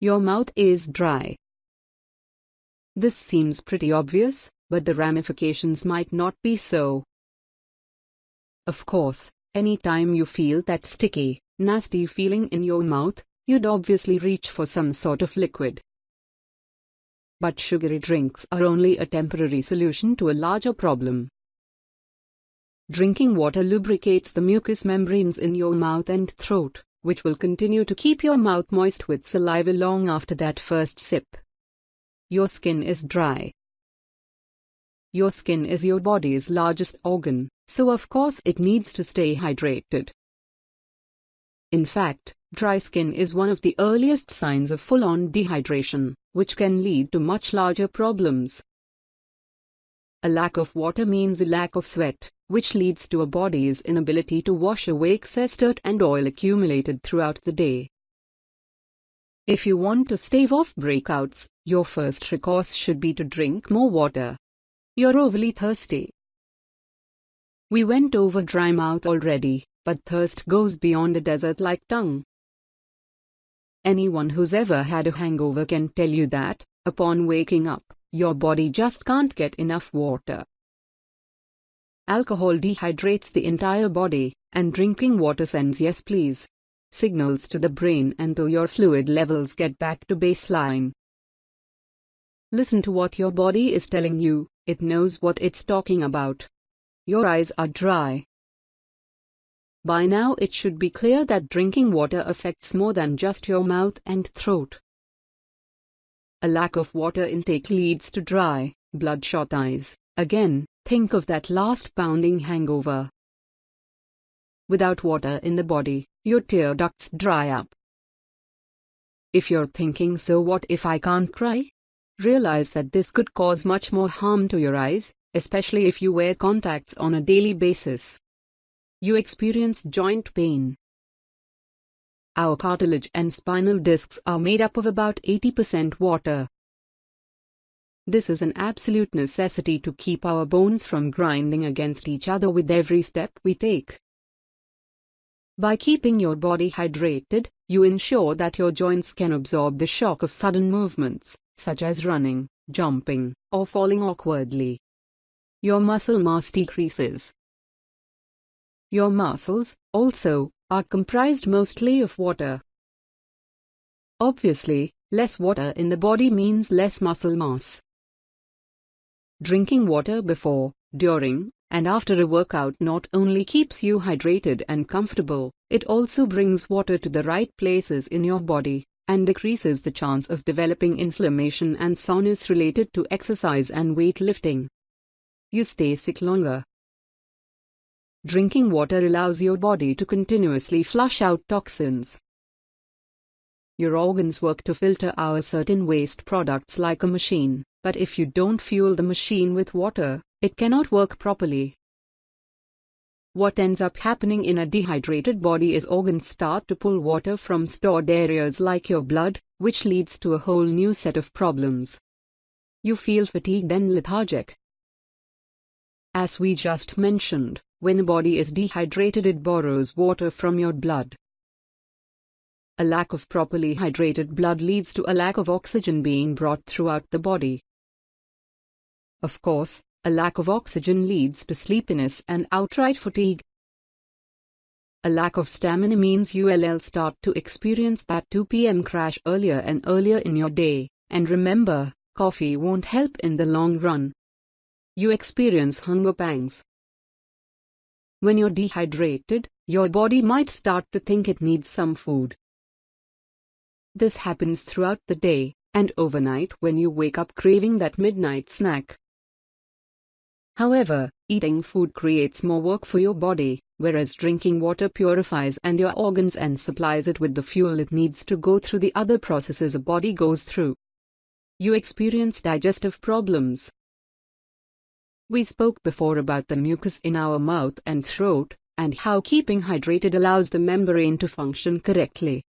Your mouth is dry. This seems pretty obvious, but the ramifications might not be so. Of course, anytime you feel that sticky, nasty feeling in your mouth, you'd obviously reach for some sort of liquid. But sugary drinks are only a temporary solution to a larger problem. Drinking water lubricates the mucous membranes in your mouth and throat, which will continue to keep your mouth moist with saliva long after that first sip. Your skin is dry. Your skin is your body's largest organ, so of course it needs to stay hydrated. In fact, dry skin is one of the earliest signs of full-on dehydration, which can lead to much larger problems. A lack of water means a lack of sweat, which leads to a body's inability to wash away excess dirt and oil accumulated throughout the day. If you want to stave off breakouts, your first recourse should be to drink more water. You're overly thirsty. We went over dry mouth already, but thirst goes beyond a desert-like tongue. Anyone who's ever had a hangover can tell you that, upon waking up, your body just can't get enough water. Alcohol dehydrates the entire body, and drinking water sends "yes please" signals to the brain until your fluid levels get back to baseline. Listen to what your body is telling you, it knows what it's talking about. Your eyes are dry. By now it should be clear that drinking water affects more than just your mouth and throat. A lack of water intake leads to dry, bloodshot eyes. Again, think of that last pounding hangover. Without water in the body, your tear ducts dry up. If you're thinking, so what if I can't cry? Realize that this could cause much more harm to your eyes, especially if you wear contacts on a daily basis. You experience joint pain. Our cartilage and spinal discs are made up of about 80% water. This is an absolute necessity to keep our bones from grinding against each other with every step we take. By keeping your body hydrated, you ensure that your joints can absorb the shock of sudden movements, such as running, jumping, or falling awkwardly. Your muscle mass decreases. Your muscles, also, are comprised mostly of water. Obviously, less water in the body means less muscle mass. Drinking water before, during, and after a workout not only keeps you hydrated and comfortable, it also brings water to the right places in your body, and decreases the chance of developing inflammation and soreness related to exercise and weightlifting. You stay sick longer. Drinking water allows your body to continuously flush out toxins. Your organs work to filter out certain waste products like a machine, but if you don't fuel the machine with water, it cannot work properly. What ends up happening in a dehydrated body is organs start to pull water from stored areas like your blood, which leads to a whole new set of problems. You feel fatigued and lethargic. As we just mentioned, when a body is dehydrated, it borrows water from your blood. A lack of properly hydrated blood leads to a lack of oxygen being brought throughout the body. Of course, a lack of oxygen leads to sleepiness and outright fatigue. A lack of stamina means you'll start to experience that 2 p.m. crash earlier and earlier in your day, and remember, coffee won't help in the long run. You experience hunger pangs. When you're dehydrated, your body might start to think it needs some food. This happens throughout the day, and overnight when you wake up craving that midnight snack. However, eating food creates more work for your body, whereas drinking water purifies and your organs and supplies it with the fuel it needs to go through the other processes a body goes through. You experience digestive problems. We spoke before about the mucus in our mouth and throat, and how keeping hydrated allows the membrane to function correctly.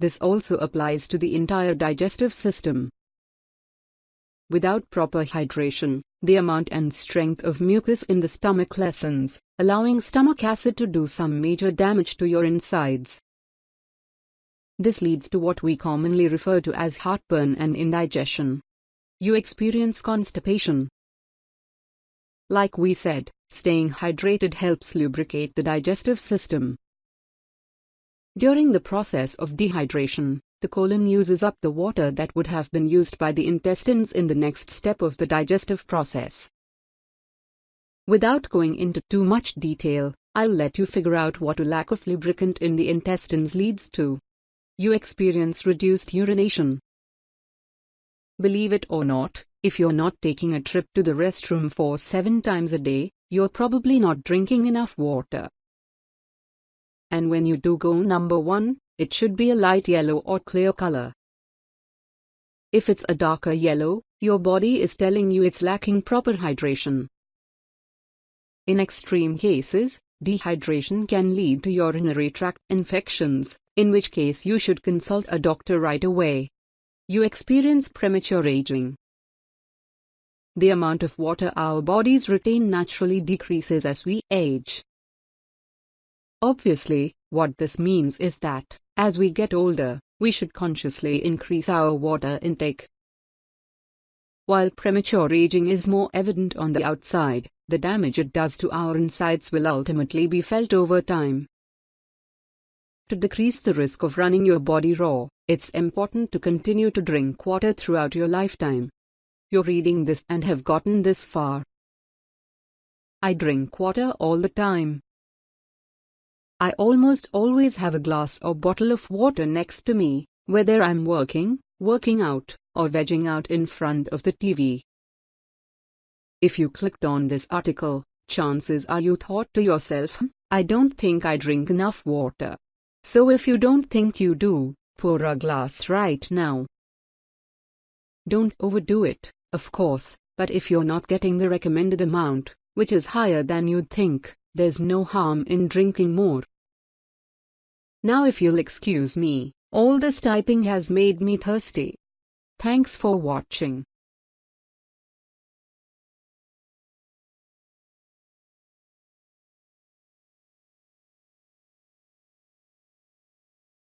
This also applies to the entire digestive system. Without proper hydration, the amount and strength of mucus in the stomach lessens, allowing stomach acid to do some major damage to your insides. This leads to what we commonly refer to as heartburn and indigestion. You experience constipation. Like we said, staying hydrated helps lubricate the digestive system. During the process of dehydration, the colon uses up the water that would have been used by the intestines in the next step of the digestive process. Without going into too much detail, I'll let you figure out what a lack of lubricant in the intestines leads to. You experience reduced urination. Believe it or not, if you're not taking a trip to the restroom 7 times a day, you're probably not drinking enough water. And when you do go number 1, it should be a light yellow or clear color. If it's a darker yellow, your body is telling you it's lacking proper hydration. In extreme cases, dehydration can lead to urinary tract infections, in which case you should consult a doctor right away. You experience premature aging. The amount of water our bodies retain naturally decreases as we age. Obviously, what this means is that, as we get older, we should consciously increase our water intake. While premature aging is more evident on the outside, the damage it does to our insides will ultimately be felt over time. To decrease the risk of running your body raw, it's important to continue to drink water throughout your lifetime. You're reading this and have gotten this far. I drink water all the time. I almost always have a glass or bottle of water next to me, whether I'm working out, or vegging out in front of the TV. If you clicked on this article, chances are you thought to yourself, I don't think I drink enough water. So if you don't think you do, pour a glass right now. Don't overdo it, of course, but if you're not getting the recommended amount, which is higher than you'd think, there's no harm in drinking more. Now if you'll excuse me, all this typing has made me thirsty. Thanks for watching.